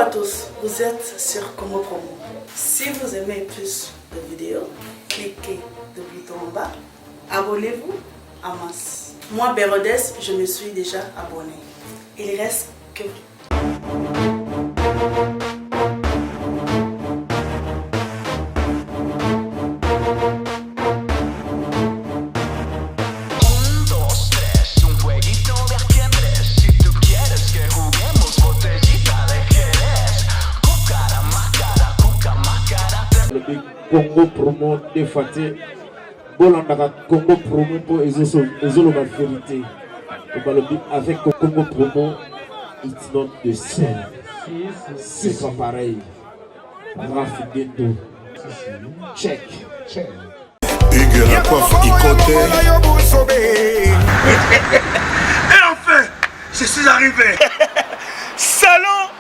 à tous, vous êtes sur Congo Promo. Si vous aimez plus de vidéos, cliquez le bouton en bas, abonnez-vous en masse. Moi, Bérodès, je me suis déjà abonné. Il reste que Congo Promo de Faté, Bolandaka Congo Promo pour Ezolo ma vérité. Avec Congo Promo, it's not the same. C'est pas pareil. Rafidendo. Check. Hugues la coiffe Ikoté. Et enfin, je suis arrivé. Salon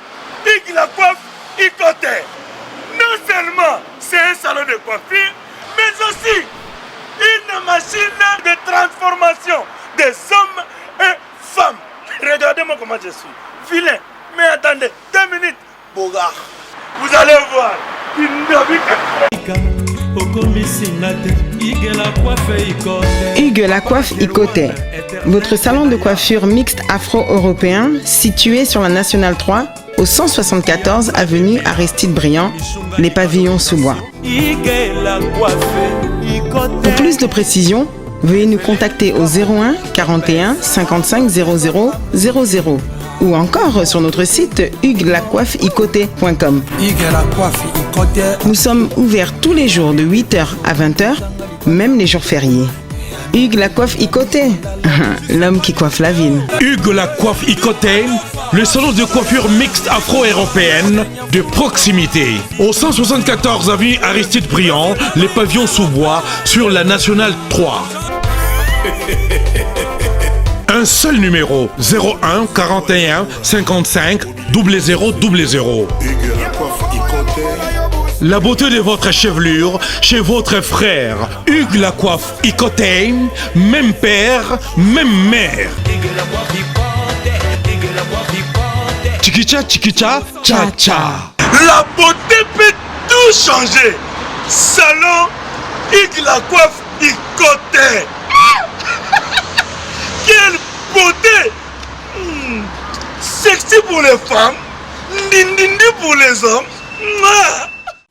Hugues la coiffe Ikoté. Non seulement c'est un salon de coiffure, mais aussi une machine de transformation des hommes et femmes. Regardez-moi comment je suis. Vilain. Mais attendez, 2 minutes. Bogart. Vous allez voir. Hugues la coiffe Ikoté, votre salon de coiffure mixte afro-européen situé sur la Nationale 3 au 174 avenue Aristide Briand, les pavillons sous bois. Pour plus de précisions, veuillez nous contacter au 01 41 55 00 00 ou encore sur notre site hugueslacoiffeikoté.com. Nous sommes ouverts tous les jours de 8h à 20h, même les jours fériés. Hugues la coiffe Ikoté, l'homme qui coiffe la ville. Hugues la coiffe Ikoté, le salon de coiffure mixte afro-européenne de proximité. Au 174 avenue Aristide Briand, les pavillons sous bois sur la Nationale 3. Un seul numéro, 01 41 55 00 00. La beauté de votre chevelure chez votre frère. Hugues la coiffe Ikoté, même père, même mère. Chikicha, chikicha, cha cha. La beauté peut tout changer. Salon Hugues la coiffe Ikoté. Quelle beauté! Sexy pour les femmes, dindindi pour les hommes.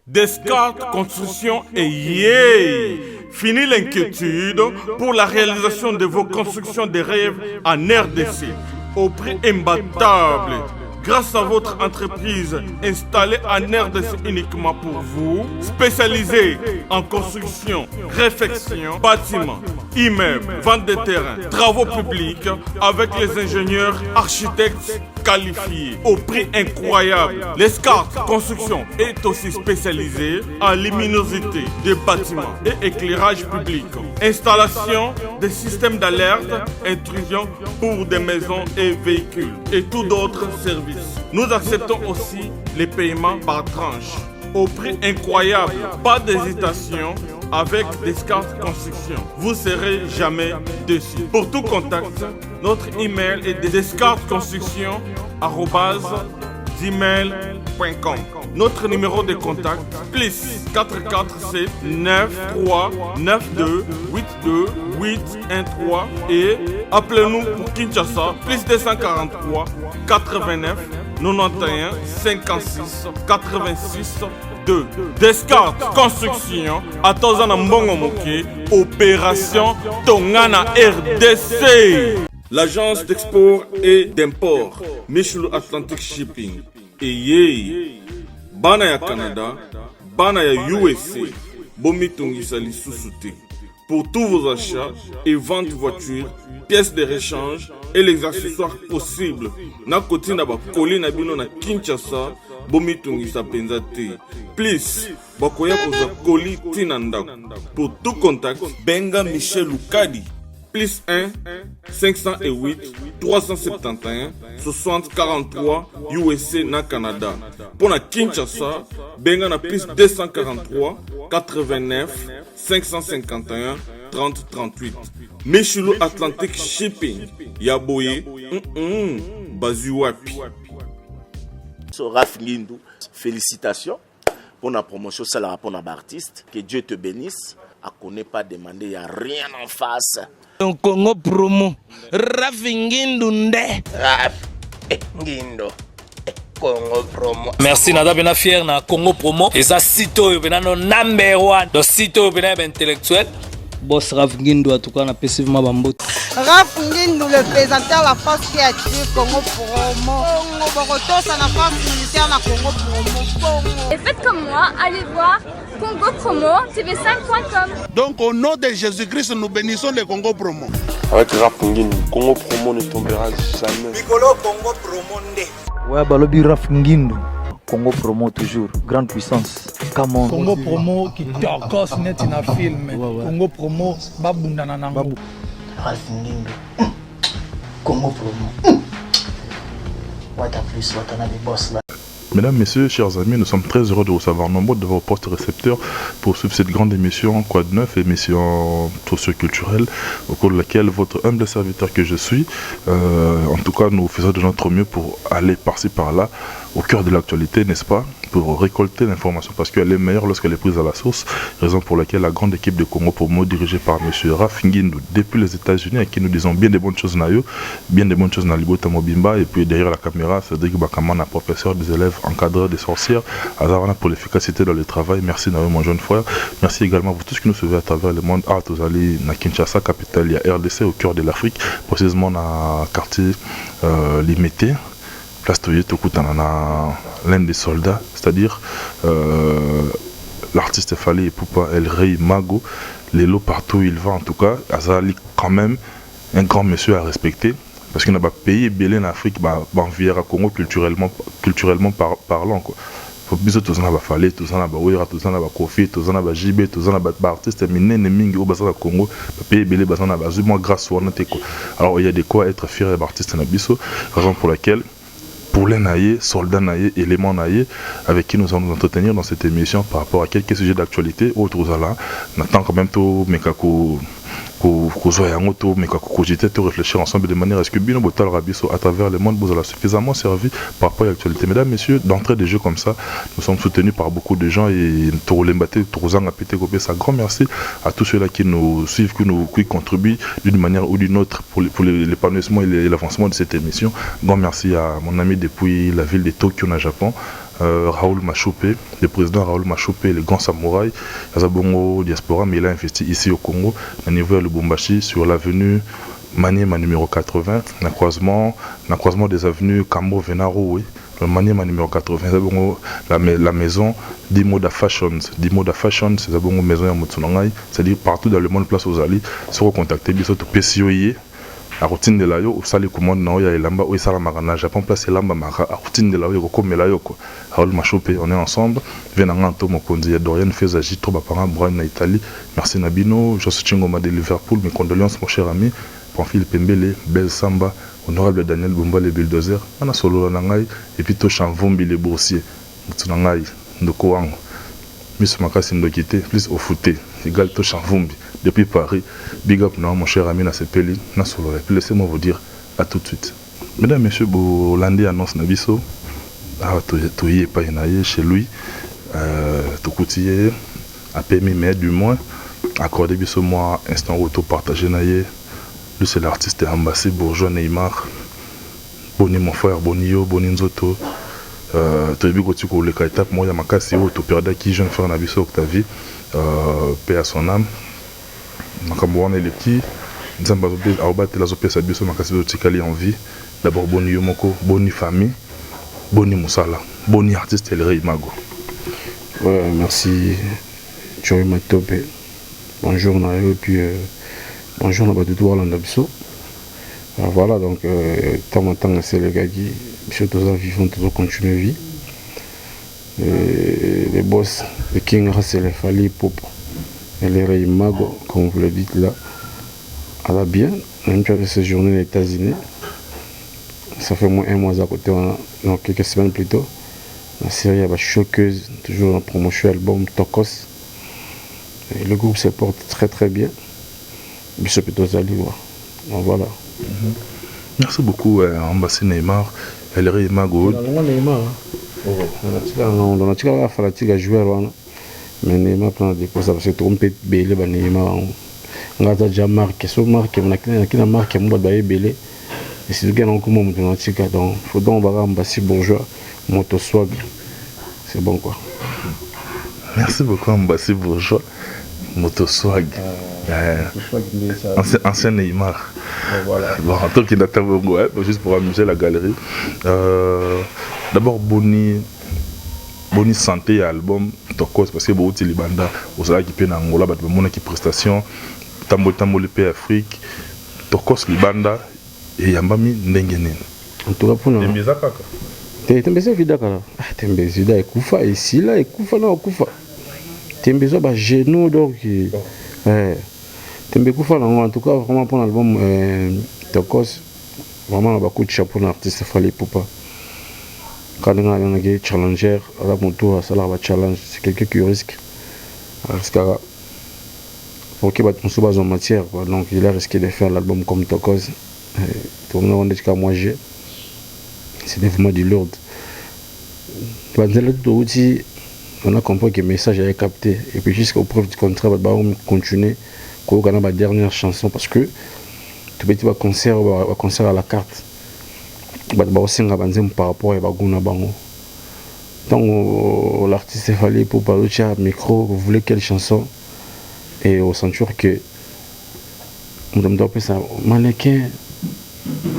Descartes Construction et yay! Fini l'inquiétude pour la réalisation de vos constructions de rêves en RDC au prix imbattable. Grâce à votre entreprise installée en RDC uniquement pour vous, spécialisée en construction, réfection, bâtiments, immeubles, vente de terrains, travaux publics, avec les ingénieurs architectes qualifiés au prix incroyable. L'escarpe Construction est aussi spécialisée en luminosité des bâtiments et éclairage public, installation des systèmes d'alerte, intrusion pour des maisons et véhicules et tout d'autres services. Nous acceptons aussi les paiements par tranche au prix incroyable. Pas d'hésitation avec Descartes Construction. Vous serez jamais déçus. Pour tout contact, notre email est descartesconstruction@gmail.com. Notre numéro de contact plus 447 93 92 82 813 et appelez-nous pour Kinshasa plus 243 89 91 56 86 2. Descartes Construction à Tozana Mbongo Moké, opération Tongana RDC. L'agence d'export et d'import Michel Atlantic Shipping et yey bana ya Canada, bana ya USA, bomitungisa lisusu te. Pour tous vos achats et ventes de voitures, pièces de rechange et les accessoires possibles. Na koti na ba koli na bino na Kinshasa, bomitungisa penza te. Please, bakoya koza koli tina ndako. Pour tout contact, benga Michel Lukadi. Plus 1 508 371 60 43 USA na Canada. Pour na Kinshasa, benga na plus 243 89 551 30 38. Michelo Atlantic Shipping. Yaboye, Bazuapi. Raf Ngindou, félicitations pour la promotion, c'est la pour l'artiste. Que Dieu te bénisse. À connaît pas demander, il n'y a rien en face. Congo promo, Raf Ngindou nde. Raf Ngindou. Congo promo. Merci nada bena fier na Congo promo. Et ça sito bena no number one. Donc sito bena intellectuel. Boss Raf Ngindou en tout cas na passivement bambot. Raf Ngindou le présentateur la force créative Congo promo. Boroto ça la force militaire na Congo promo. Et faites comme moi, allez voir Congo promo tv5.com. Donc au nom de Jésus-Christ, nous bénissons le Congo promo. Avec Raf Ngindou, Congo promo ne tombera jamais. Bigolo Congo promo nde. Ouais, balobi Raf Ngindou. Congo promo toujours, grande puissance. Come on. Congo promo qui torcos net na film. Congo promo babunda na nango. Raf Ngindou. Congo promo. What a plus, what a boss là. Mesdames, Messieurs, chers amis, nous sommes très heureux de vous savoir nombreux de vos postes récepteurs pour suivre cette grande émission Quoi de neuf, émission socio-culturelle au cours de laquelle votre humble serviteur que je suis, en tout cas nous faisons de notre mieux pour aller par-ci par-là au cœur de l'actualité, n'est-ce pas, pour récolter l'information parce qu'elle est meilleure lorsqu'elle est prise à la source, raison pour laquelle la grande équipe de Congo Promo dirigée par M. Raf Ngindou depuis les États-Unis à qui nous disons bien des bonnes choses Nayo, bien des bonnes choses Nalibota Mobimba et puis derrière la caméra Cédric Bakamana, professeur des élèves encadreur des sorcières, Azarana pour l'efficacité dans le travail. Merci Nayo mon jeune frère. Merci également pour tout ce qui nous suivez à travers le monde. Vous allez à Kinshasa, capitale, il y a RDC au cœur de l'Afrique, précisément dans le quartier Limité. Place Toyota Koutanana, l'un des soldats, c'est-à-dire l'artiste Fali et Poupa El Rey Mago, les lots partout où il va en tout cas, Azali quand même un grand monsieur à respecter. Parce qu'il n'a pas payé Belé en Afrique, en à Congo culturellement parlant. Faut bien tout ça n'a pas fallu, tout ça n'a pas ouïra, tout ça n'a pas Kofi, tout ça n'a pas JB, tout ça n'a pas artiste, mais mingi au bassin Congo, payer Belé bassin n'a pas moi grâce au Nateko. Alors il y a de quoi être fier d'artiste Nabiso, raison pour laquelle Poulet Naïe, soldat Naïe, élément Naïe, avec qui nous allons nous entretenir dans cette émission par rapport à quelques sujets d'actualité. Autres là, on attend quand même tout Mekako. Réfléchir ensemble de manière à ce que Bino Botal Rabiso à travers le monde vous a suffisamment servi par rapport à l'actualité. Mesdames, Messieurs, d'entrée des jeux comme ça, nous sommes soutenus par beaucoup de gens et un grand merci à tous ceux-là qui nous suivent, qui contribuent d'une manière ou d'une autre pour l'épanouissement et l'avancement de cette émission. Grand merci à mon ami depuis la ville de Tokyo, au Japon. Raoul Machopé, le président Raoul Machopé, le grand samouraï, Azabongo Diaspora, mais il a investi ici au Congo, à niveau de Lubumbashi, sur l'avenue Maniema numéro 80, le croisement des avenues Kambo Venaro, oui. Le Maniema numéro 80, la maison d'Imoda Fashions. D'Imoda Fashions, c'est la maison à Motsunangai, c'est-à-dire partout dans le monde, place aux alliés, se recontacter, bien sûr, PCOIE. La routine de la yo, ou sali commande na ya elamba, ou sala magana, Japon place elamba maka, la routine de la yo, comme la yo, Raoul Machopé, on est ensemble, Venanganto, Mokonzi, Dorian Fezaji, Troba Parent, Brian na Italie, merci Nabino, Joss Chingoma de Liverpool, mes condoléances, mon cher ami, Pamphile Pembele, Bel Samba, honorable Daniel Bumba, le bulldozer, Ana Solo Nangai, et puis Toshan Vombi, les boursiers, Mutsunangai, Ndoko Wango, Miss Makasi Ndokite, plus au footé, égal Toshan Vombi. Depuis Paris, big up non, mon cher ami Nasepeli, Nasolo. Laissez-moi vous dire à tout de suite. Mesdames, Messieurs, Bolandi annonce Nabiso, Toye Payenaye chez lui, Tokoutiye, a permis, mais du moins, accordé Biso moi, instant auto partagé Naye. Lui, c'est l'artiste ambassé bourgeois Neymar, Boni mon frère, Bonio, Boni Nzoto. Toyebi Kotiko, le Kaitap, moi, Yamakasi, Oto Perda, qui jeune frère Nabiso Octavie, paix à son âme. Makamouane les petits, Nzambazobe, Aobat, la Zopé, Sabiso, Makasibo, Tikali en vie. D'abord, Boni Yomoko, Boni famille, Boni Moussala, Boni artiste, El Rey Mago. Ouais, merci, Joey Matope. Bonjour, Nayo, et puis bonjour, Nabadoudou, Alandabiso. Voilà, donc, tant en temps, c'est les gars qui, tous en vivant, tous continuer vie. Les boss, les King, c'est les Fali, Pop. Elle est Mago, comme vous le dites là. Elle a bien, même si elle a séjourné aux États-Unis. Ça fait moins un mois à côté, donc quelques semaines plus tôt. La série est choqueuse, toujours en promotion album Tokos. Et le groupe se porte très très bien. Bishop Tozali, donc voilà. Merci beaucoup, Ambassade Neymar. elle est Mago. On a tiré la fanatique à jouer mais Neymar prend des causes parce que tout le monde peut belé Neymar. On a déjà marqué, sur marqué, on a marqué, on va belé. Et c'est tout on commence à tiré donc faut donc on va Mbassi Bourgeois, Moto Swag, c'est bon quoi. Merci beaucoup Mbassi Bourgeois, Moto Swag. Ancien Neymar. Voilà. Bon, en tant que juste pour amuser la galerie. D'abord Boni santé album Tokos parce que beaucoup de libanda au salaire qui peine Angola bat mon équipe prestation tambo le pays Afrique Tokos libanda et yambami ndengene en tout cas pour nous tembeza kaka tembeza vida kala tembeza vida ekufa ici là ekufa na okufa tembeza ba genou donc tembe kufa en tout cas vraiment pour l'album Tokos vraiment ba coup de chapeau l'artiste Fally Ipupa. Quand on a un challenger, à mon tour, ça va challenge, c'est quelqu'un qui risque. Pour qu'il batte mon en matière, donc il a risqué de faire l'album comme Tokos. Tout le monde dit qu'à moi j'ai. C'était vraiment du lourd. On a compris que le message est capté. Et puis jusqu'au preuve du contraire, on va continuer. On a la dernière chanson parce que tu peux dire concert à la carte. Par rapport à Baguna Bango. Donc l'artiste Fally Ipupa micro, vous voulez quelle chanson? Et au ceinture que on doit appeler ça mannequin,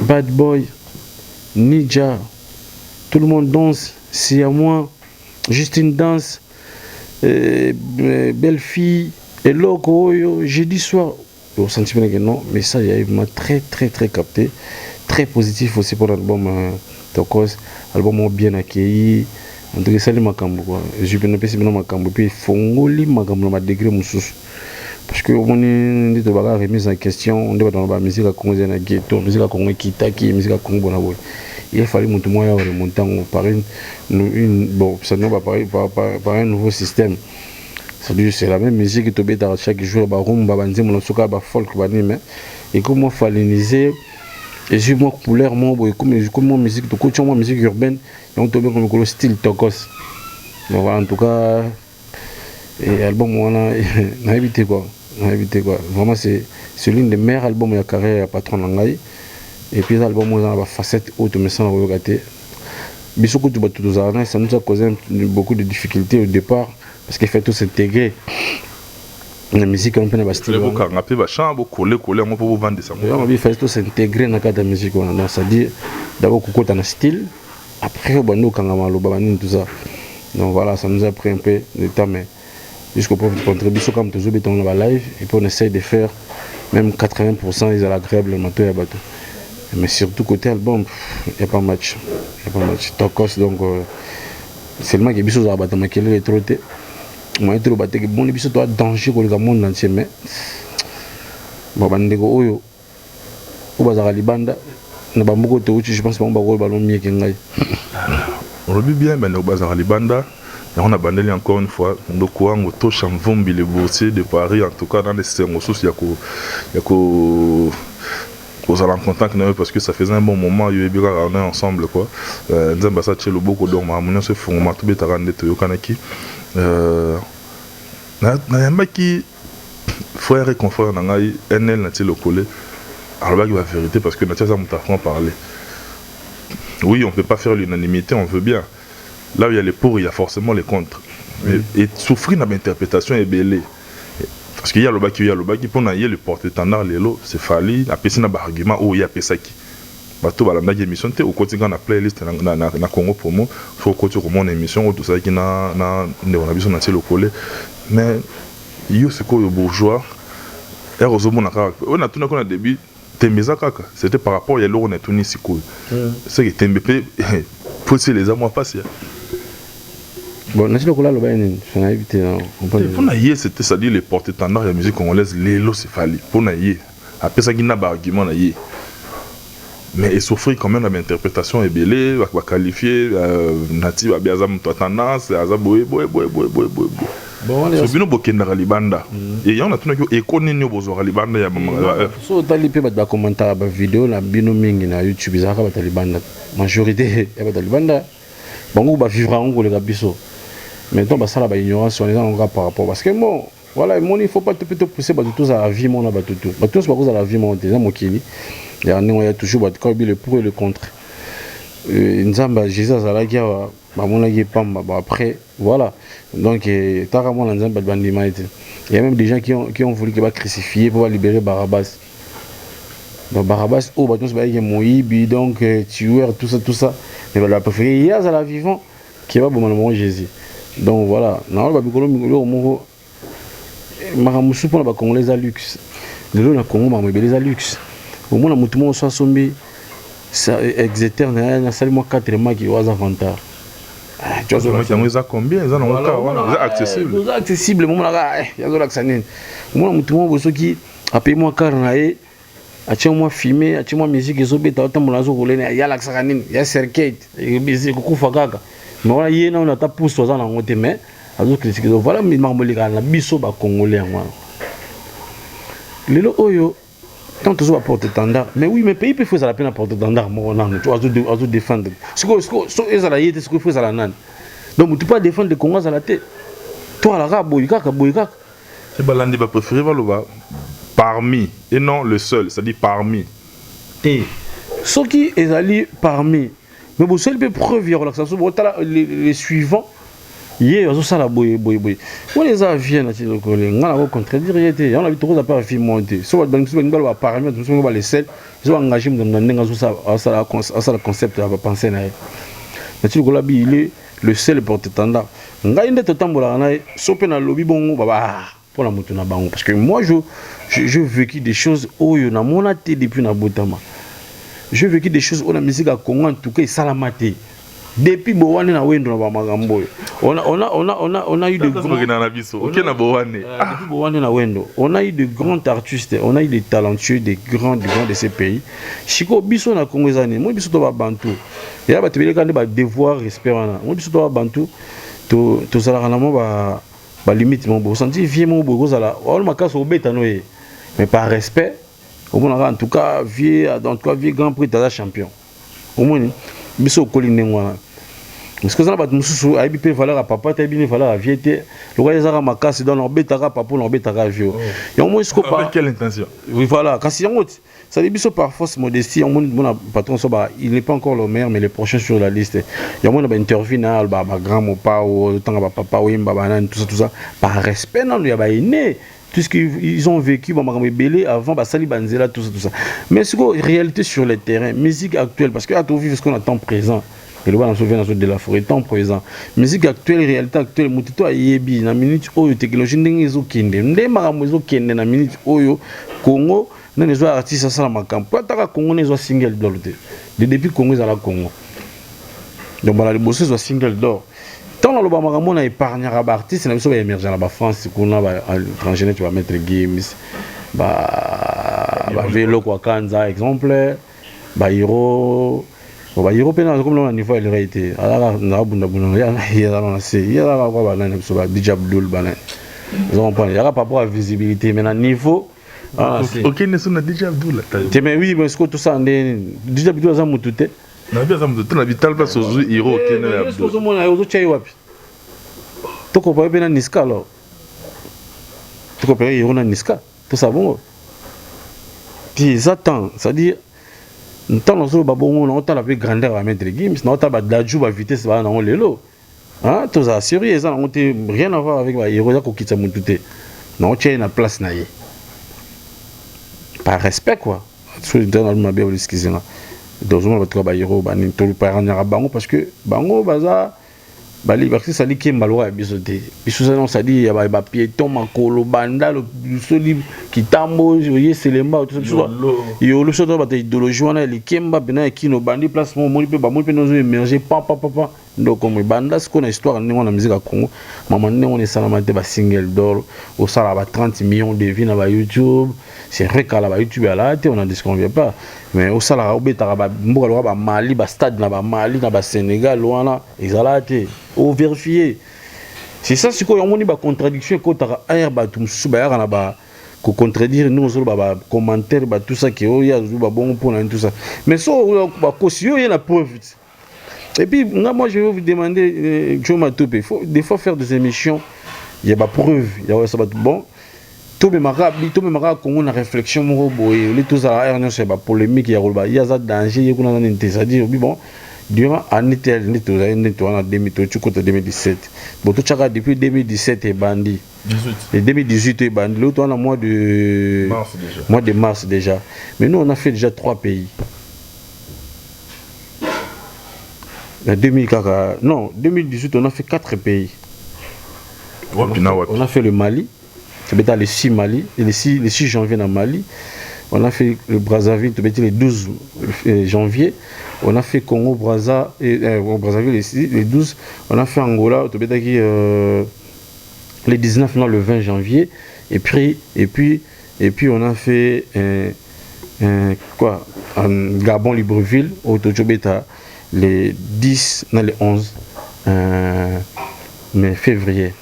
bad boy, ninja, tout le monde danse, c'est à moi, juste une danse, belle fille, et loco, jeudi soir. Au sentiment que non, mais ça il m'a très capté. Très positif aussi pour l'album Tokos, album bien accueilli. En tout cas, c'est le makambo quoi. Je peux ne pas dire makambo puis fongoli makambo na degré mususu. Parce que on est de bagarre remise en question, on est dans la musique à Congo na ghetto, musique à Congo kitaki, musique à Congo bonaboy. Il a fallu monter moyen remonter par une bon, ça ne va par un nouveau système. C'est la même musique qui tombe dans chaque jour ba rumba ba nzembo na soka ba folk ba ni mais et comment faliniser. Et j'ai moi couleur moi comme moi musique de coach moi musique urbaine et on tombe comme le style Tokos. Donc voilà en tout cas et album on a évité quoi. Vraiment c'est l'une des meilleurs albums de la carrière patron Nangai et puis l'album on a la facette haute mais sans regarder. Bisoko tout bateau ça nous a causé beaucoup de difficultés au départ parce qu'il fait tout s'intégrer. La musique on peut pas style. Les bocaux on peut pas chambre coller on peut vendre ça. Il faut tout s'intégrer dans la musique donc ça dit d'abord qu'on dans style après on nous quand on va tout ça. Donc voilà ça nous a pris un peu de temps mais jusqu'au point de contribution comme toujours on va live et puis on essaye de faire même 80% ils ont l'agréable le matin et bateau. Mais surtout côté album il y a pas match. Tokos donc seulement que biso za bateau mais qu'il est trop moi je trouve que bon les biso doit danger pour le monde entier mais bon bandeko oyo obaza libanda na bamoko to je pense qu'on va gol ballon mieux que ngai on le bien ben obaza libanda et on a bandé encore une fois donc on to chamvombi le boursier de Paris en tout cas dans les ressources il y a aux allons en contact parce que ça faisait un bon moment on est ensemble quoi nzamba ça tchelo beaucoup donc ma se font tout betarande to yokanaki na qui frère et confrère na ngai NL na tilo collé alors la vérité parce que na ça m'a parlé oui on peut pas faire l'unanimité on veut bien là où il y a les pour il y a forcément les contre et souffrir d'une interprétation est belé parce qu'il y a le baki pour na le porte-étendard lelo c'est Fally a pesé na argument où il y a pesaki bato balanda ki émission te au quotidien na playlist na Congo Promo faut continuer mon émission tout ça qui na on a besoin de le coller mais yo c'est quoi le bourgeois et heureusement on a tout na début tembeza kaka c'était par rapport à l'eau on a tout ni siko c'est que tembepé faut se les amours passer bon nasi kola lo bani on a évité on peut pour na yé c'était ça dit les porte-étendard la musique congolaise lelo c'est Fally pour na yé après ça qui na argument na yé mais il souffre quand même l'interprétation est belée va qualifier native abiaza mto tendance aza boy so bino bokendaka libanda et yango natunaki eko nini bozwaka libanda ya so otali mpe bato bakommentaka bavideo na bino mingi na YouTube ezalaka bato ya libanda majorité ya bato ya libanda bango bavivra yango koleka biso maintenant basala baignorance wana eza nango par rapport parce que bon voilà il faut pas te pousser bato tozala vie mona bato to bato nyonso bakozala vie mona te eza mokili ya ndenge ya toujours bato kabi le pour et le contre nzambe Jésus azalaki awa bamonaki pamba après voilà donc taka mwana nzambe bato bandima ete il y a même des gens qui ont voulu que ba crucifier pour libérer Barabbas donc Barabbas oh bato nyonso bayaki moyibi donc tueur tout ça mais bato bapréféré ye azala vivant qui va bomana mongo Jésus donc voilà na babikolo mikolo moko makambo mosusu mpona bakongolais eza luxe lelo na Congo makambo ebele eza luxe omona motu moko so asombi exeter na sali mwa 4 maki oaza vantard yango eza combien eza nango ka wana eza accessible eza accessible momonaka yazolakisa nini omona motu moko bosoki apei mwa kare na ye atie mwa filme atie mwa musique ezobeta otambola azokolene yalakisaka nini ya cercueil kokufa kaka mais wana ye nano ata pusu aza nango te mais azokritike voilà makambo elekaka na biso bakongolais yango wana lelo oyo quand tu as porte étendard mais oui mais pays peut faire la peine à porte étendard mon non tu as défendre ce que ezala yete ce que faut ezala nan donc tu peux défendre le Congo à la tête toi la raboyika c'est balandi ba préféré baloba parmi et non le seul c'est-à-dire parmi et ce qui ezali parmi mais bon seul peut preuve ya relaxation les suivants hier on sala boy on les a viennent à titre collé on a contredire était on a vu trop pas film monter so ba ba parmi tout ba les sel ils ont engagé dans ndenga ça concept à penser na na titre collé il est le seul porte-étendard ngai ndete tambola na so pe na lobby bongo baba pour la moto na bango parce que moi je vécu des choses oyo na mona té depuis na botama j'ai vécu des choses on a musique à Congo en tout cas salamate depuis Bowane na wendo na ba magambo on a eu de grands depuis Bowane na wendo on a eu de grands artistes on a eu des talentueux des grands de ces pays chiko biso na Congo ezani moi biso to ba bantu ya ba tebele kandi ba devoir respect wana moi biso to ba bantu to sala kana mo ba limite mo bo senti vie mo bo kozala on makaso obeta no ye mais par respect au moins en tout cas vie dans tout cas vie grand prix de champion au moins biso kolinde ngwana parce que ça ba mususu aibi pe valeur à papa ta bien valeur à viete le roi ezara makasi dans l'obetaka papa l'obetaka vieux et au moins ce pas avec quelle intention oui voilà kasi yango ça dit biso par force modestie au moins mon patron so ba il n'est pas encore le meilleur mais les prochains sur la liste il y a moins ba interview na ba grand mo pa ou tanga ba papa wimba banane tout ça par respect non il y a ba né tout ce qu'ils ont vécu belé avant Sali Banzela tout ça mais c'est quoi réalité sur le terrain musique actuelle parce que à tout vivre ce qu'on attend présent et le voilà on se vient de la forêt temps présent musique actuelle réalité actuelle mutito ayebi na minute oyo technologie ndenge ezokende nde makambo ezokende na minute oyo Congo nene zo artiste ça la makambo ataka Congo ne zo single d'or depuis Congo za la Congo donc voilà les bosses zo single d'or tant dans le bas magambo na épargne à artiste na biso ba émerger na ba France kuna ba étranger tu vas mettre games ba vélo kwa kanza exemple ba hero pena comme le niveau il réalité ala na bunda ya na c'est ya la kwa ba na biso ba DJ Abdul bana ils ont pas il y a pas rapport à visibilité mais na niveau OK ne sont na DJ Abdul mais oui mais ce que tout ça DJ Abdul za mutute na bien ça me na vital place aux héros qui ne Abdul tout monde ayo chai wapi to ko pa bena niska alors to ko pa héros na niska tout ça bon puis attends ça dire tant nous babongo na ota la plus grandeur à mettre games na ota ba daju ba vitesse ba na lelo hein tout ça sérieux ça on te rien à voir avec ba héros ya ko kitsa mutute na oche na place na ye par respect quoi sur dans ma bien excusez moi dans un autre ba héros ba ni to parana bango parce que bango baza ba liberté ça dit que malwa ya bisoté biso ça non ça dit ya ba piéton makolo banda le soli kitambo yoye selemba tout ça yo le soto ba idéologie wana le kemba bena kino bandi place mo pe ba mo pe nous émerger papa donc comme banda ce qu'on a histoire ndingo na musique à Congo maman ndingo ne salamate ba single d'or au sala ba 30 millions de vues na ba YouTube c'est vrai qu'à la YouTube à la on en disconvient pas mais au sala obeta ba mboka ba Mali ba stade na ba Mali na ba Sénégal wana ezalate au vérifier c'est ça c'est quoi on dit ba contradiction ko ta air ba tum su ba na ba ko contredire nous sur ba commentaire ba tout ça qui ya ba bon pour tout ça mais so ba ko si yo y a la preuve. Et puis moi je vais vous demander Joe Matopé, il faut des fois faire des émissions, il y a pas preuve, il y a ça va bon. Tout me mara Congo na réflexion mo boye, les tous à RN c'est pas polémique il y a ça danger il y a une c'est-à-dire bon durant année tel ni tout en 2017. Bon tout ça depuis 2017 est bandit. 18. Et 2018 est bandit. L'autre on a mois de mars déjà. Mais nous on a fait déjà 3 pays. En 2018, on a fait 4 pays. On a fait le Mali, c'est le 6 Mali, et le 6 janvier dans Mali. On a fait le Brazzaville, le 12 janvier. On a fait Congo, Brazzaville, le 12. On a fait Angola, le 19, non, le 20 janvier. Et puis on a fait Gabon, Libreville, au Tchobeta. Les 10, non les 11 mais février.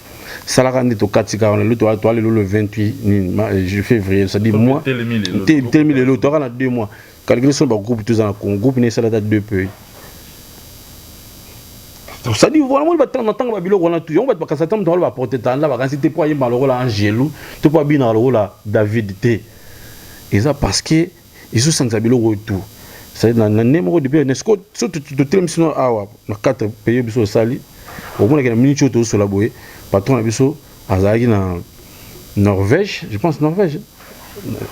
Ça l'a rendu au 4 le 28 février. Ça dit moi, l'autre a 2 mois. Calculer son groupe, tous en groupe, il y a 2 pays. Ça dit voilà, on va attendre on a tout. On va pas s'attendre on va porter temps là, quand c'était pour y mal rôle Angelo, tu pas bien dans le rôle David T. Et ça parce que ils sont sans habilo retour. C'est dans le numéro de UNESCO, surtout sinon dans 4 pays biso sali. Au moins il y a une minute autour sur la boue. Patron biso azaki na Norvège, je pense Norvège.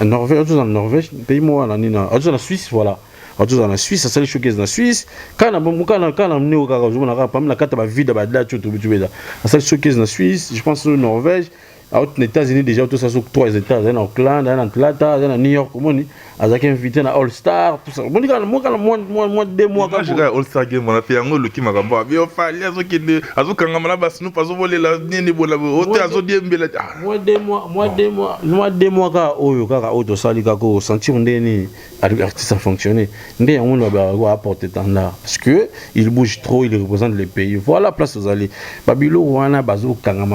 Norvège, dans Norvège, pays moi dans la Suisse voilà. Dans la Suisse, ça c'est les showcase dans la Suisse. Quand on est au Cameroun, on a pas la carte vide à la tu ça c'est showcase dans la Suisse, je pense au Norvège. Aux États-Unis déjà tout ça sur 3 États, dans Auckland, dans Atlanta, dans New York, comment ni azaki invité na All Star tout ça. Moi 2 mois quand je All Star game on a fait un le qui m'a gamba. Bio fali azoki de azokanga mala basinu pazo voler la nini bola hotel azodiembela. Moi 2 mois ka oyo kaka auto sali kako sentir ndeni artiste a fonctionné. Ndé on va apporter tant là parce que il bouge trop, il représente les pays. Voilà place aux allées. Babilo wana bazo kanga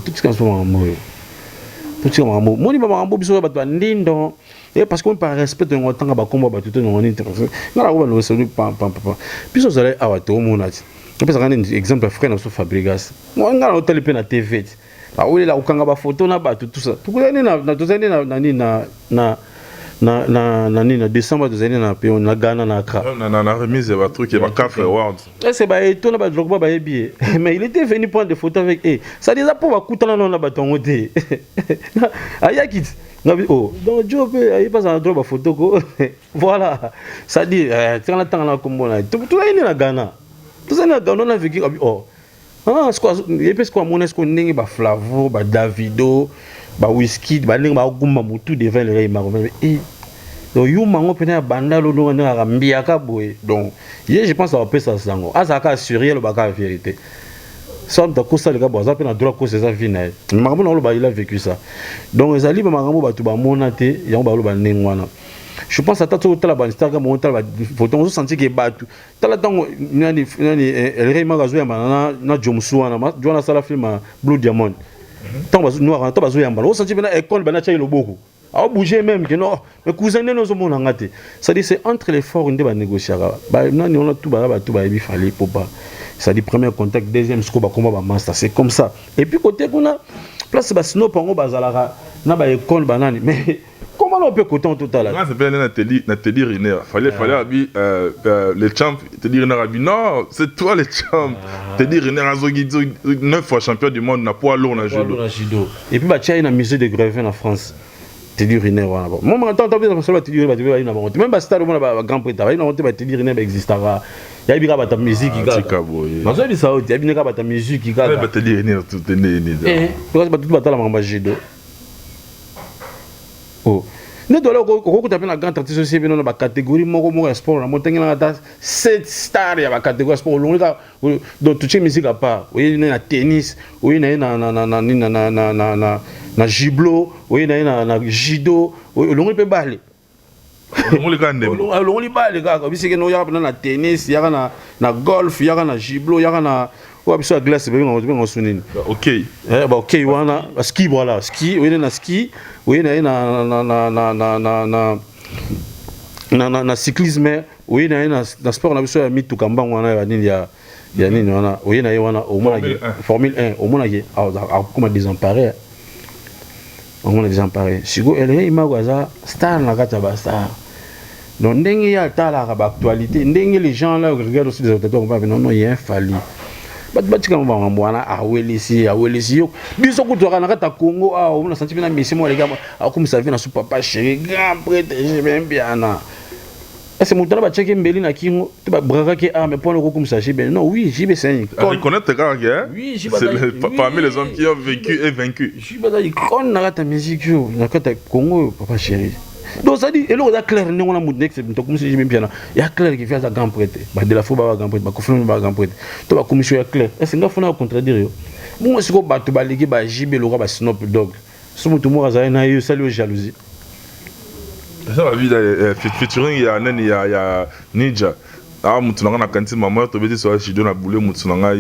tout ce qu'on soit en mot. Tout ce qu'on mot. Moi ni ba mambo biso ba to ndindo. Et parce qu'on par respect de notre temps ba combat ba tout on intéressé. Na ba no selu pam. Puis vous allez à to monati. On peut prendre un exemple frère na so Fabregas. Moi ngala hôtel pe na TV. Ba oui la ukanga ba photo na ba tout ça. Tout na décembre des années na pays na Ghana na Accra. Na remise ba truc et ba café world. C'est ba étonné ba Drogba ba bien. Mais il était venu prendre des photos avec eux. Ça déjà pour ba kutana na ba tongote. Ayakit. Oh, donc Joe il passe en droit photo ko. Voilà. Ça dit quand la temps là comme on a tout est na Ghana. Tout ça na Ghana on a vécu oh. Ah, c'est quoi et puis quoi mon est-ce qu'on ningi ba Flavo, ba Davido, ba Whisky, ba ningi ba Gumba mutu devant le rey Maro. Et donc you mango pena banda lo no na rambia ka boy. Donc je pense ça va passer ça sango. Azaka assurer le baka vérité. Ça dans quoi ça les gars boza pena droit ko c'est ça vie na. Makambo na lo ba il a vécu ça. Donc ezali ba makambo ba tu ba monate ya ba lo ba nengwana. Je pense à tout la bande Instagram on tala photo on sentit que batu tala tango nani el rey magazo ya na Jomsu wana Joana sala film Blue Diamond tango noir tango bazo ya mbala on sentit bena école bana cha loboko a bouger même que non mais cousin ne nous mona ngate ça dit c'est entre les forts on va négocier ba nani on a tout ba bi fallait pour pas ça dit premier contact deuxième sco ba combat ba master c'est comme ça et puis côté kuna place ba sino pango bazalaka na ba école banani mais comment on peut côté en total là moi c'est bien Nathalie Riner fallait abi les champs te dire Riner non c'est toi les champs te dire Riner azogi 9 fois champion du monde na poids lourd na judo et puis ba tia na musée de Grévin en France te dire Riner wana moi m'entend ta bien ça te dire ba na monter même ba star mo na ba grand prix ta na monter ba te dire Riner existera ya bika ba ta musique kaka moi ça dit ça ya bika ba ta musique kaka ba te dire Riner tout ni parce que ba tout ba ta la mamba judo. Oh, nous devons beaucoup taper la grande artiste aussi dans la catégorie moko sport la montagne là 7 stars ya la catégorie sport longa donc toute musique à part oui na tennis oui na giblo oui na judo longa peut baler longoli ka ndembo longoli ba les gars bisike no yaka na tennis yaka na golf yaka na giblo yaka na wa biso glace be ngo sunini OK ba OK wana ski voilà ski oui na ski oui na cyclisme oui na sport na biso ya mituka mbango wana ya nini ya nini wana oui na wana au moins Formule 1 au moins comme désemparé on a désemparé sigo elle imago za star na kata ba star donc ndenge ya tala ka ba actualité ndenge les gens là regardent aussi des autres on va non il y a un fali batika mba mwana awelisi yo biso kutoka na kata Congo on a senti bien Messi moi les gars comme ça vient na super papa chéri grand prêtre je vais bien na est-ce que mutala ba checker mbeli na kingo to ba braka ke mais pour le coup comme ça j'ai bien non oui j'ai bien c'est reconnaître quand hein oui j'ai parmi les hommes qui ont vécu et vaincu j'ai pas dit qu'on na kata musique yo na kata Congo papa chéri donc ça dit et là clair ne on a mutnek c'est comme si j'ai bien bien il y a clair qui fait ça grand prêtre ba de la fo ba grand prêtre ba confirmer ba grand prêtre to ba commission ya clair est-ce nga fona contredire yo moi c'est ko ba to ba ligi ba jibe lo ba Snoop Dogg so mutu mo za na yo salut jalousie ça va vite featuring il y a Ninja mutu nanga na kanti maman to beti so chido na boulé mutu nanga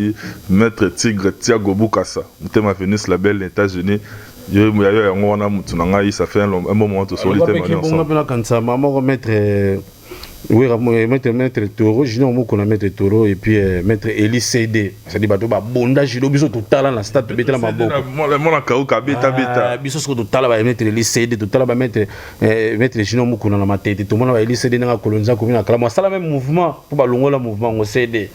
maître Tigre Thiago Bukasa mutema Venus label les États-Unis yo yango wana mutu nanga ça fait un moment to solité maintenant ensemble on a kansa maman maître oui maître Toro jino mo ko na maître Toro et puis maître Eli CD ça dit bato ba bonda jilo biso total na stade betela maboko mo na kauka beta biso so total ba maître Eli CD total ba maître jino mo ko na matete to mona ba Eli CD na kolonza ko bina kala mo sala même mouvement pour ba longola mouvement ngo CD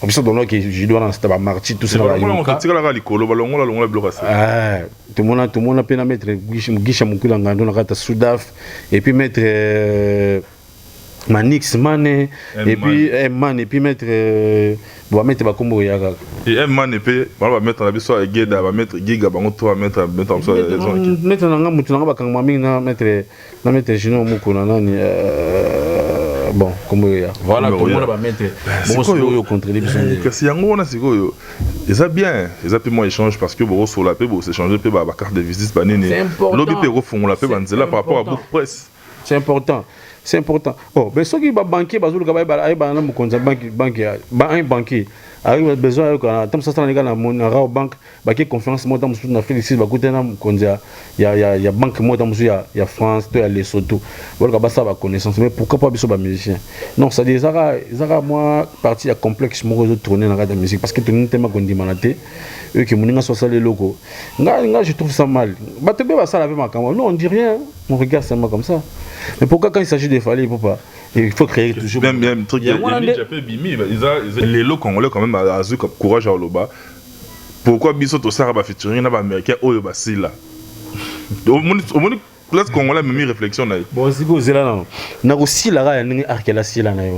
biso dono ki jilo na stade ba marchi tout ça ba yoka tika la likolo ba longola bloka ça tout mona pe na maître Gisha Mukula ngando na kata Sudaf et puis maître Manix Mané et puis Man et puis mettre va mettre ba kombo ya kaka et Man et puis va mettre la biso Geda va mettre Giga ba ngoto va mettre ça mettre na mutu na ba kanga mami na mettre jino muko na nani bon kombo ya voilà tout le monde va mettre bon yo contrôler biso que si yango na siko yo ça bien ça peut moi échange parce que bo sur la pe bo s'échanger pe ba carte de visite ba nini lobby pe refond la pe banzela par rapport à beaucoup presse c'est important. C'est important. Oh, mais ceux qui va banquier, bazou ka ba na mukonza banquier. Arrive besoin quand tam ça na gana na ra bank ba ki confiance mo tam na Félix ba kutena mukonza ya banque mo tam ya France to ya Lesotho. Voilà ba ça ba connaissance mais pourquoi pas biso ba musicien. Non, ça dit zara moi partie ya complexe mo zo tourner na radio musique parce que tout le tema kondi manate eux qui moninga so sale loko. Nga je trouve ça mal. Ba te be ba ça avec ma caméra. Non, on dit rien. On regarde seulement comme ça. Mais pourquoi quand il s'agit de Fally, il faut créer toujours même truc les locaux congolais quand même à comme courage à Oloba. Pourquoi biso to ça ba featuring na ba américain oyo ba sila. Au monde place congolais même réflexion na. Bon c'est go zela na. Na aussi la ra ya ningi arkela sila na yo.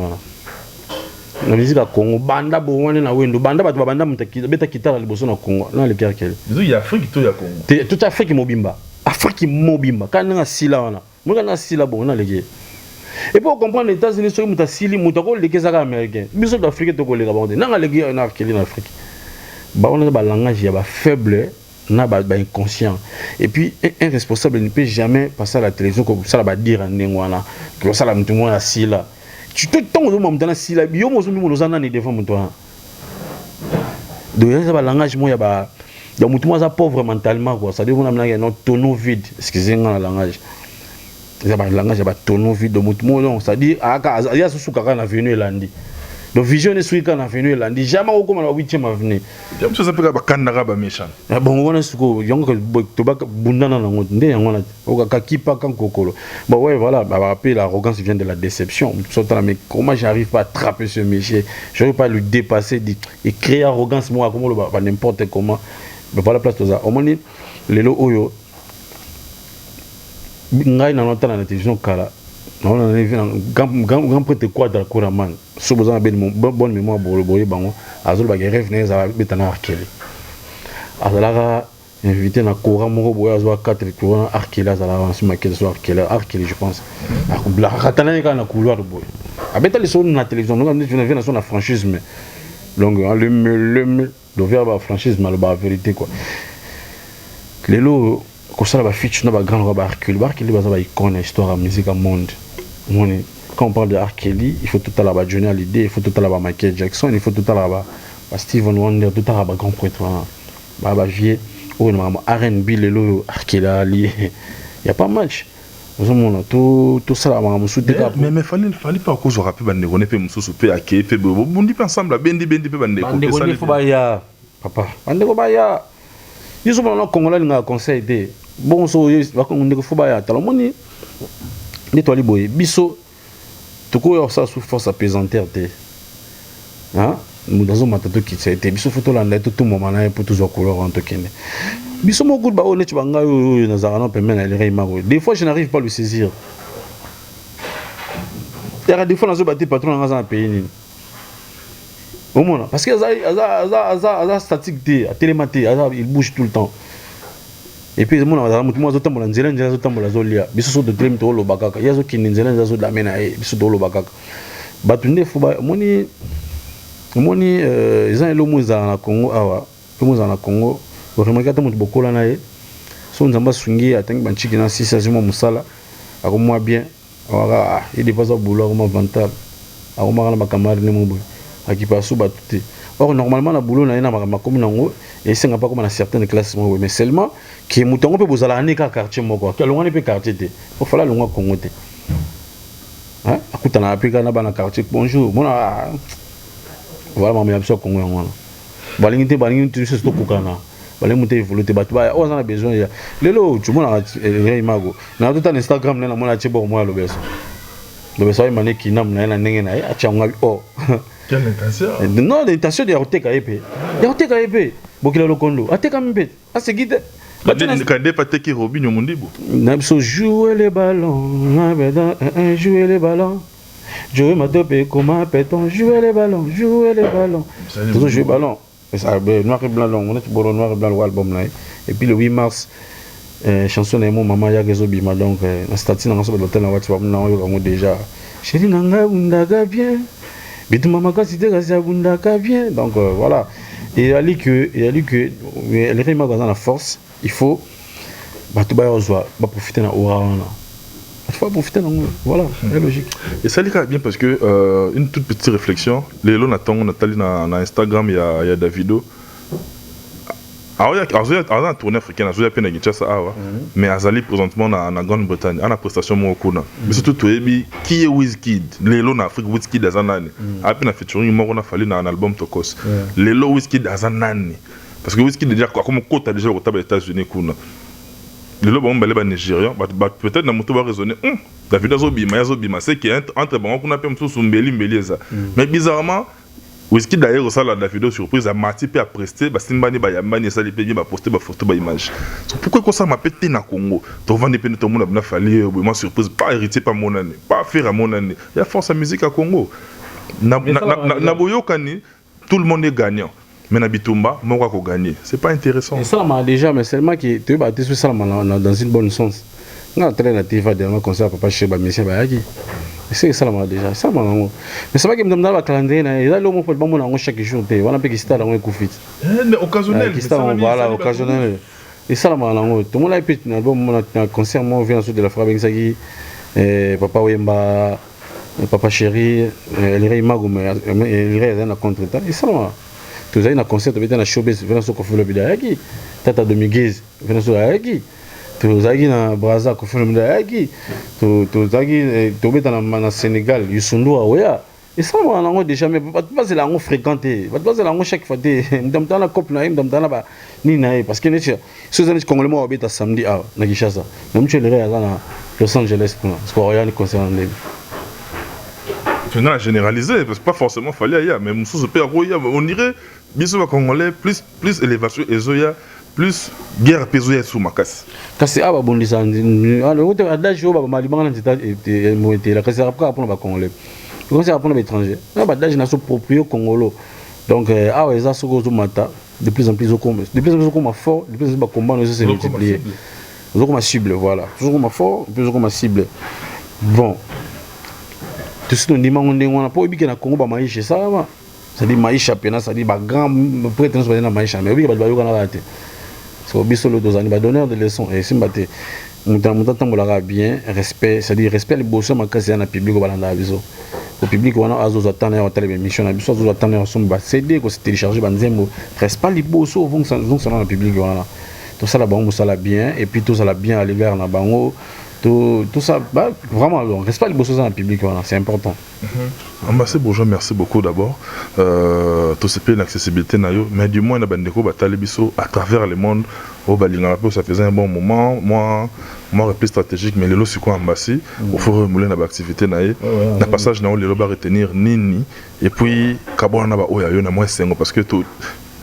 Na musique à Congo banda bo wana na wendo banda ba banda mutakita beta kitala liboso na Congo na le arkela. Biso ya Afrique to ya Congo. Tout Afrique mobimba. Afrique mobimba kana na sila wana. Moi na sila bon na legi. Et pour comprendre les États-Unis sur muta sili muta ko leki zaka américain. Biso d'Afrique to ko leka bonde. Na legi na arkeli en Afrique. Ba on a ba langage ya ba faible na ba inconscient. Et puis un responsable ne peut jamais passer à la télévision comme ça ba dire en ngwana. Que ça la mutu mo na sila. Tu te tongo mo mutana sila yo mo zo mi mo zana ni devant muto. Donc ça ba langage mo ya ba donc mutu mo za pauvre mentalement quoi. Ça dit on a un tonneau vide. Excusez-moi le langage. Il y a un langage, il y a un tonneau vide de mouvement. C'est-à-dire, il y a ce qui est venu et lundi. Donc, vision est ce qui est venu et lundi. Jamais au comme la 8e avenue. Il y a un peu de canard méchant. Bon, on a ce que il y a un peu de bundana dans le monde. Il y a un peu de kipa quand kokolo. Bon, ouais, voilà. Après, l'arrogance vient de la déception. Mais comment j'arrive pas à attraper ce métier? Je n'arrive pas à le dépasser et créer arrogance, moi, comment le n'importe comment. Mais voilà, place de ça. Au moins, les lots oyo. Ngai na nota na télévision kala na vu grand prêtre quoi dans la man so besoin bonne mémoire boye bango azol ba rêve ne za betana arkeli azala invité na courant moko boye azwa 4 courant arkeli azala sur maquette sur arkeli je pense la ratana na couloir boye abeta les sons na télévision nous on vient na franchise mais donc le verbe franchise mais la vérité quoi les lots comme ça, la feature na ba grand ba arcule ba icône histoire de musique au monde Quand on parle de R. Kelly, il faut tout à l'heure Johnny Hallyday, il faut tout à l'heure Michael Jackson, il faut tout à l'heure Stephen Wonder, tout à l'heure grand prêtre, vieux, R&B, R. Kelly, il y a pas match. Tout ça, mais fallait pas cause rapide, on est fait souper à qui fait on dit ensemble, bendi papa, ils sont dans le Congolais, ils ont conseil de bon, on faut pas talomoni, nettoyer boy, biso, tout quoi ça sous force apesanteur, hein, nous dans un matin qui s'est été, biso photo là, tout moment là pour tous les couleurs en tout cas. Biso mon coup de baon, tu vas engager dans un an, des fois je n'arrive pas à le saisir. Il y a des fois dans ce bâtiment patron dans un pays. Au moins, parce que ça statique, télématé, il bouge tout le temps. Et puis moi je tambola nzela nzela tambola zolia biso so de dream to lo bakaka yazo kinenzela nzazo da mena biso to lo bakaka batunde fuba moni ezan lo muza na Congo awa muza na Congo vraiment kata mutu bokola na ye so nzamba swingi atangi banchiki na 6 azimo musala akomwa bien awaka il dépasse boulot comme mental akoma na bakamari ne mubu akipa so batute. Or normalement la boulot na ma commune nango et c'est pas comme dans certaines classes mais seulement que mutongo peut bozala anika quartier moko que longa ne peut quartier te il faut la longa Congo te hein akutana apika na bana quartier bonjour mona voilà mama ya biso Congo ngwana balingi te c'est to kokana balingi muté évoluer batu ba on a besoin ya lelo tu mona imago na tout en Instagram na mona chebo mo lo beso imane kinam na ndenge na achanga oh. Quelle intention? Non, l'intention de Yahoteka épée. Yahoteka épée. Bokila Lokondo. Ateka mbet. Ah, c'est guide. Quand des pâtés qui robinent au monde. Nabso jouer les ballons. Jouer les ballons. Jouer ma topé comment péton. Jouer les ballons. Jouer les ballons. Toujours jouer ballon. Noir et blanc, on est pour noir et blanc l'album là. Et puis le 8 mars, chanson de mon maman Yagezo Bima. Donc, la statue dans l'hôtel en voiture, on a déjà. Chérie Nanga, Undaga bien. Donc voilà. Et il a dit que les gens dans la force, il faut profiter de l'aura. Il faut profiter de voilà, c'est logique. Et ça est bien parce que une toute petite réflexion, les lots Nathalie dans Instagram, il y a Davido. Alors, il y a un tournée africain, il y a peine à Kinshasa, mais Azali présentement en Grande-Bretagne, en prestation mon okuna. Mais surtout qui est Wizkid, les lots en Afrique Wizkid azanani. Après na featuring moi on a fallu dans un album Tokos. Les lots Wizkid azanani. Parce que Wizkid déjà comme côté déjà au table des États-Unis kuna. Les lots bon balé nigérian, peut-être na moto va raisonner. David Azobima, c'est qui entre bon on a peu sous mbeli ça. Mais bizarrement Wizkid d'ailleurs ça la vidéo surprise a Mati peut prester ba simbani ba yambani ça les payer ba poster ba photo ba image. Pourquoi comme ça m'a pété na Congo to vendre peine tout le monde a fallu moi surprise pas hériter pas mon année pas faire à mon année il y a force à musique à Congo na boyokani tout le monde est gagnant mais na bitumba moi quoi gagner c'est pas intéressant. Et ça m'a déjà mais seulement qui tu vas sur ça dans une bonne sens na très native dernièrement concert papa chez ba monsieur ba yaki. C'est ça déjà, ça mais c'est pas que me demande la calendrier et là l'homme peut pas mon chaque jour on a pas qui stade on coup fit. Mais occasionnel, voilà occasionnel. Et ça tout le monde a pu un album mon concert moi vient sur de la Fra Bensagi papa Wemba papa chéri les Mago mais les dans contre-temps et ça tu as un concert tu as un showbiz vient sur Kofi Olomide qui Tata Dominguez vient sur qui tozaki na Brazza ko film da yaki tozaki tobeta na Sénégal Youssou Aoya et ça on a déjà mais pas c'est là on fréquenter pas c'est là on chaque fois ndamta na couple na ndamta na ba ni na parce que ces années congolais moi obeta samedi à na Kinshasa na mtu le réa na Los Angeles pour parce qu'on rien concernant les tu n'as généralisé parce que pas forcément fallait ailleurs mais musu se perd on irait biso ba congolais plus élévation ezoya plus guerre pesoya sous makasi kasi aba bondisa alors on a d'âge ba malibanga na et moité la kasi après pour ba congolais pour ça pour les étrangers na ba d'âge na so proprio congolo donc ah eza soko zo mata de plus en plus comme fort de plus en plus combat nous c'est multiplier zo comme cible voilà zo comme fort plus comme cible bon tout ce qu'on dit on a pas oublié na Congo ba maïcha ça va ça dit maïcha pena ça dit ba grand prétendance na maïcha mais oui ba yo kana raté so biso le dozani ba donneur de leçons et simbate mutambolaka bien respect, c'est-à-dire respect liboso makasi ya na public balanda biso au public wana azozo attendre ya tele émission na biso azozo attendre ya somba CD ko se télécharger banzembo respect liboso vont ça na public wana tout ça là bango ça bien et puis tout ça là bien à l'égard na bango tout ça bah, vraiment respect liboso dans le public voilà, c'est important. Ambassade Bourgeois, merci beaucoup d'abord. Tout ce pays l'accessibilité mais du moins na bandeko batali biso à travers le monde au Balinga ça faisait un bon moment. Moi plus stratégique mais le lot c'est quoi ambassade au fur et à mesure activité na na passage na le ba retenir nini et puis kabona na ba oya yo na moi sengo parce que tout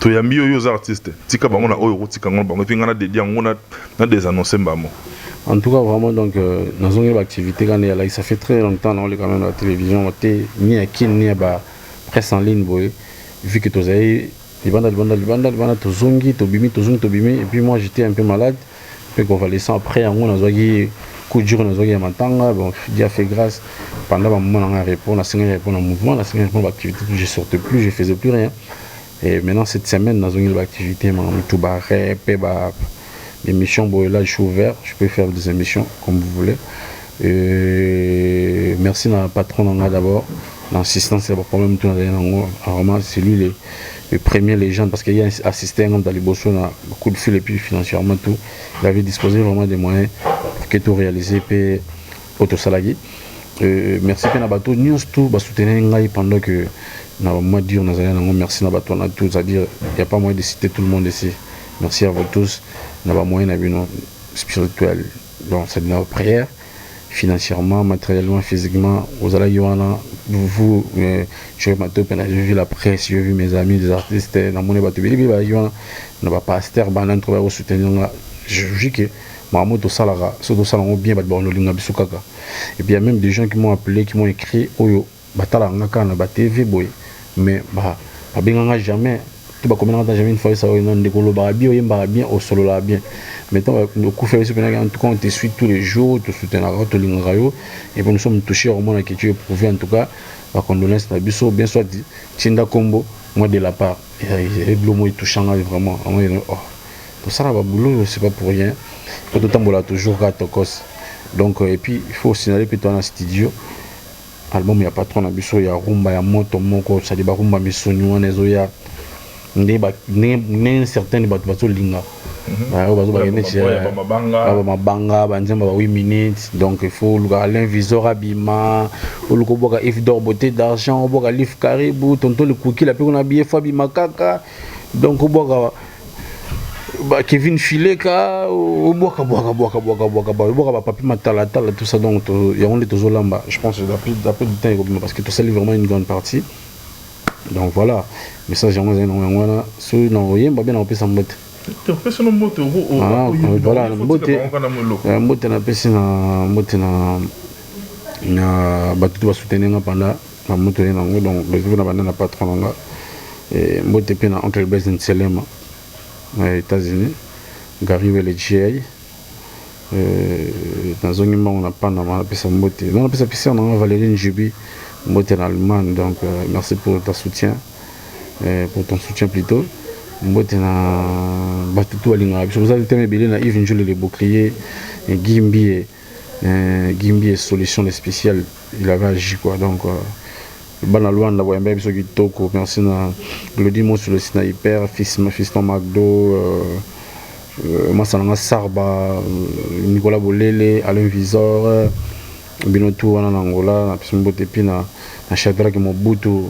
yambi yo artistes tika bango na oyo tika ngo bango puis ngana dédié ngo na des annoncer mbamo. En tout cas, vraiment, donc, dans une activité, ça fait très longtemps, on est quand même à la télévision, ni à qui, ni à la presse en ligne, vu que tu as et puis moi j'étais un peu malade, puis convalescent après, on a eu coup dur, on a eu un matanga, bon, Dieu a fait grâce, pendant un moment, on a répondu, en mouvement, on a répondu à l'activité, je ne sortais plus, je ne faisais plus rien. Et maintenant, cette semaine, dans une activité, tout barré, émissions, bon, là je suis ouvert, je peux faire des émissions comme vous voulez. Merci à la patronne d'abord, l'assistance, c'est pas problème, c'est lui le premier légende parce qu'il y a un assistant dans les Bosso, on a beaucoup de fil et puis financièrement tout. Il avait disposé vraiment des moyens pour que tout réaliser et autosalagi. Merci à Nabato, nous tout soutenir pendant que moi dire merci Nabato, tout, c'est-à-dire il n'y a pas moyen de citer tout le monde ici. Merci à vous tous. Nous avons moyen de spirituel, donc c'est notre prière, financièrement, matériellement, physiquement. Vous allez vous, j'ai vu la presse, j'ai vu mes amis, des artistes, dans mon ébat, on va pas pasteur, on soutenir. Je dis que Maman tout ça là, surtout ça on bien et puis il y a même des gens qui m'ont appelé, qui m'ont écrit, oyo, batala ngaka na TV boy, mais bah, pas jamais. Tu vas comment jamais une fois ça on a décollé bien au solo là bien maintenant le coup fait aussi en tout cas on te suit tous les jours tu soutiens la route lingayo et nous sommes touchés au moins que tu es prouvé en tout cas la condoléance na biso bien soit Tinda Combo moi de la part et le mot est touchant vraiment tout ça là va boulot c'est pas pour rien tout le temps voilà toujours à Tokos donc et puis il faut signaler que toi dans studio album il y a pas trop na biso il y a rumba il y a moto moko ça dit ba rumba misonyo nezoya ne certaines bateaux linga mabanga banzemba 8 minutes donc il faut Alain Visor abima le koboka if d'or beauté d'argent boka lif caribou tonton le cookie la pe on a bien fabi makaka donc boka Kevin Fileka boka papi matala tout ça donc il y a on les tozolamba je pense d'après du temps parce que tout ça est vraiment une grande partie. Donc voilà, mais ça j'ai envie de dire, si on bien on peut s'en mettre. Voilà, mbote na pesi na mbote na batu ba soutenir pendant na moto na ngo donc le na banda na patron nga et mbote pe na oncle Bezen Selema aux États-Unis, Gary Wellejiai dans un moment on a pas na pesa mbote. On a pesa pesa na Valérie Njubi. Moi, tu es en Allemagne, donc merci pour ton soutien, pour ton soutien plutôt. Moi, tu es en Batutu Alinga. Je vous ai dit que Yves Njule le bouclier, Gimbi et solution spéciale, il avait agi quoi. Donc, Banaloan, la Wembe, Toko, merci à Glodimo sur le sniper, Fiston Magdo, Massalanga Sarba, Nicolas Bolele, Alain Visor. Binotou en Angola, na Pismbote Pina, na Shadrach Mobutu,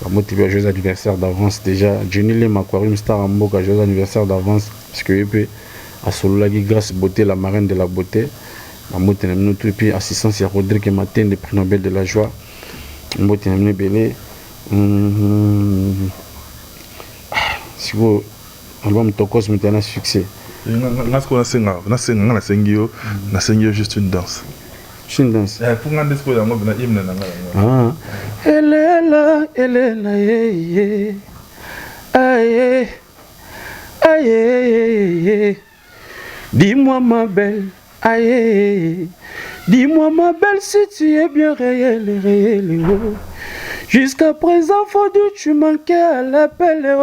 a motivé joyeux anniversaire d'avance déjà. Jenny Lem Aquarium Star Amboka, joyeux anniversaire d'avance, parce que EP a Sololagi grâce beauté, la marraine de la beauté. A motivé et puis assistance à Rodrigue Matin, des prix Nobel de la joie. Motivé Belé. Si vous, album Tokos maintenant succès. Na juste une danse. Une danse. Dis-moi ma belle, aïe, dis-moi ma belle si tu es bien réel. Jusqu'à présent, Fodou, tu manquais à l'appel.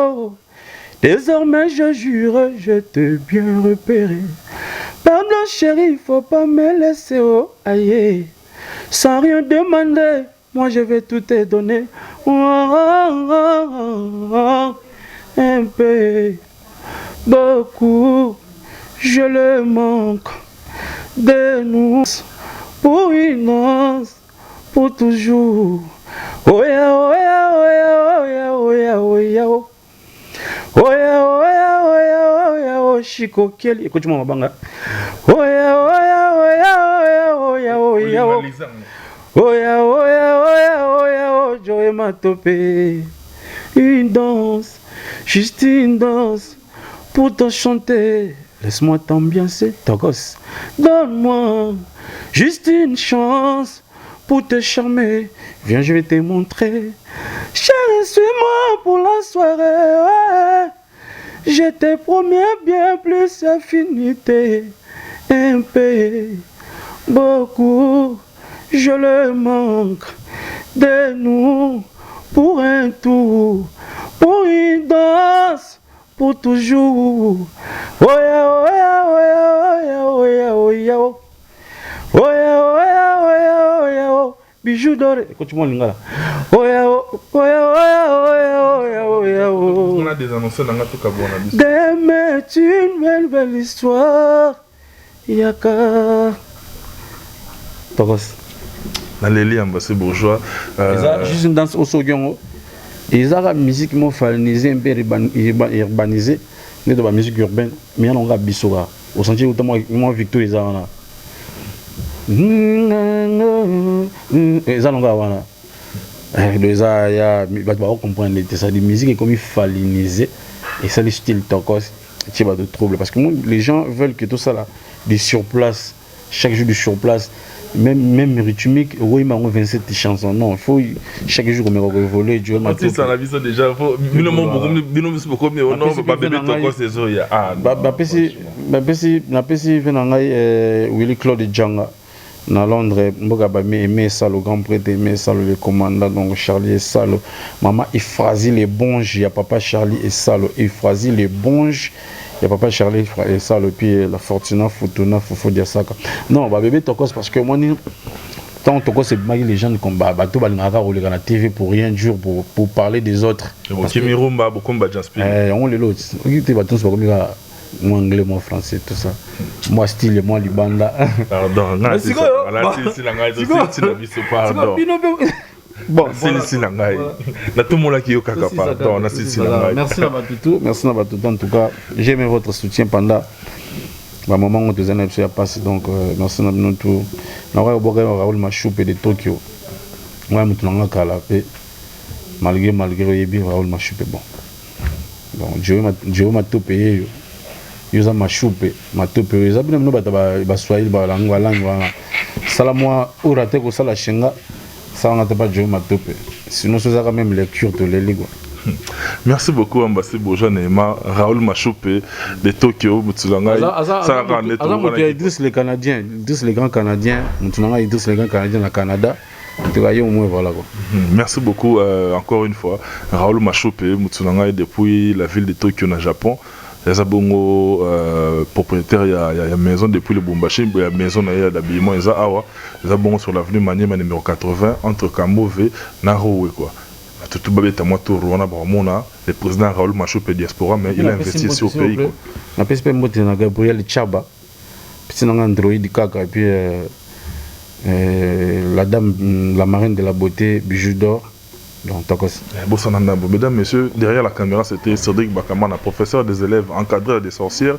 Désormais, je jure, je t'ai bien repéré. Pardon chérie, faut pas me laisser, oh, aïe. Sans rien demander, moi je vais tout te donner. Un peu, beaucoup, je le manque de nous. Pour une danse, pour toujours. Oh yeah, oh yeah, oh yeah, oh yeah, oh yeah, oh yeah, oh. Oh yeah, oh yeah, oh yeah, oh yeah, oh Chico Kelly. Écoute-moi ma banga. Oh yeah, oh yeah, oh yeah, oh yeah, oh yeah, oh yeah, oh. Oh yeah, oh yeah, oh yeah, oh yeah, oh Joey Matopé. Une danse, juste une danse pour te chanter. Laisse-moi t'ambiancer, ta gosse. Donne-moi juste une chance pour te charmer. Viens, je vais te montrer. Chérie, suis-moi pour la soirée. Ouais. Je te promets bien plus affinité. Un peu, beaucoup, je le manque de nous. Pour un tour, pour une danse, pour toujours. Oh yeah, oh yeah, oh yeah, oh yeah, oh yeah, oh yeah, oh. Oh yeah, oh yeah, oh yeah, oh yeah, oh. Bijou doré. Écoute-moi, Lingala. Oh yeah, oh yeah, oh yeah, oh yeah, oh yeah, oh yeah, oh. On a des annonceurs dans tout Kabou. Demain est une belle histoire. Yaka. Togos. Dans les liens, c'est bourgeois. Juste une danse au Sogyongo. Ils ont la musique fanisée, un peu urbanisée. Mais de la musique urbaine, mais on a bissoura. Au sentier où moi Victor ils ont là. Ils ont là. Déjà il y a bah comprendre ça des musiques comme falinisées et ça le style tokos tu vas de trouble parce que les gens veulent que tout ça là des surplace chaque jour du surplace même rythmique oui mais on 27 chansons non il faut chaque jour on me voler Dieu m'a dit ça la vie déjà faut minimum beaucoup mais non pas bébé tokos c'est ça ah ba pesi venanga Willy Claude Djanga na Londres mboka ba aimé ça le grand prêtre aimé ça le commandant donc Charlie et Salo maman Ifrazi les bonges il y a papa Charlie et Salo Ifrazi les bonges il y a papa Charlie et Salo puis la Fortuna Futuna faut dire ça non ba bébé tokos parce que moi ni tant tokos c'est les gens comme bato balingaka rouler dans la TV pour rien dur pour parler des autres Kimirumba beaucoup ba Jasper on les l'autre qui ba tous comme moi anglais, moi français, tout ça. Moi style et moi libanda. Pardon, non, c'est ça. Pardon. Bon, c'est langai. Na tout le monde qui est au caca, pardon, na c'est langai. Merci Nabatutu, merci Nabatutu. En tout cas, j'ai aimé votre soutien pendant le moment où deux années a passé. Donc, merci Nabatutu. Na ouais, au Boga, Raoul Machoupe de Tokyo. Moi, je suis kala malgré Yebi Raoul Machoupe bon. Bon, Dieu m'a tout payé. Yosa Machoupe, Matope, Yosa bien nous bata Swahili langue sala moi ou raté ko sala shenga ça on n'a pas Dieu Matope. Sinon ça quand même lecture de les quoi. Merci beaucoup ambassadeur Bourgeois Neema Raoul Machoupe de Tokyo Mutsulanga ça va net on Idriss les Canadiens Idriss les grands Canadiens Mutsulanga Idriss les grands Canadiens au Canada. Voilà, quoi. Merci beaucoup encore une fois Raoul Machoupe Mutsulanga depuis la ville de Tokyo au Japon. Il y a bongo propriétaire, il y a maison depuis le Bumbashi, il y a maison d'habillement, il y a bongo sur l'avenue Maniema numéro 80 entre Kamove et Naroué quoi. Tout le le président Raoul Machoupe Diaspora, mais il a investi ici au pays quoi. La PSP Motena Gabriel Chaba, petit Android Kaka et puis la dame, la marraine de la beauté, Bijou d'or. Mesdames, messieurs, derrière la caméra, c'était Cédric Bakamana, professeur des élèves, encadreur des sorcières.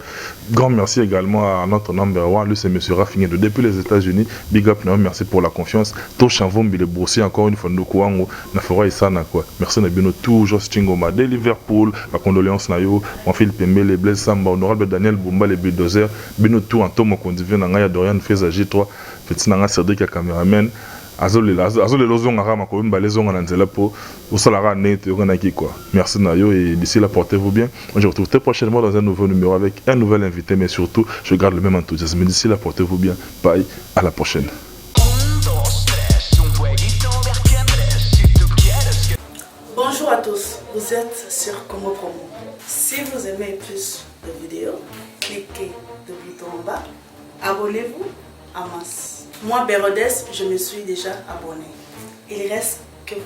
Grand merci également à notre number one, lui c'est monsieur Raffiné de depuis les États-Unis. Big up, merci pour la confiance. Toshavon, le boursier, encore une fois, nous couons, Nafora Isana, quoi. Merci, Nabino, toujours Stingoma de Liverpool, la condoléance, Nayo, mon fils Pembe, les Blaise Samba, honorable Daniel Bumba, les Bulldozer, Bino, tout en tom, qu'on divine, Nangaya Dorian, Fezagi 3, petit Nanga Cédric, la caméraman. Azole lozong arama ko mba lezong na nzela po osalara net yokanaki quoi. Merci Nayo et d'ici là portez-vous bien. On se retrouve très prochainement dans un nouveau numéro avec un nouvel invité mais surtout je garde le même enthousiasme. D'ici là portez-vous bien. Bye, à la prochaine. Bonjour à tous, vous êtes sur Congo Promo. Si vous aimez plus de vidéos, cliquez le bouton en bas. abonnez-vous à masse. Moi, Bérodès, je me suis déjà abonné. Il reste que...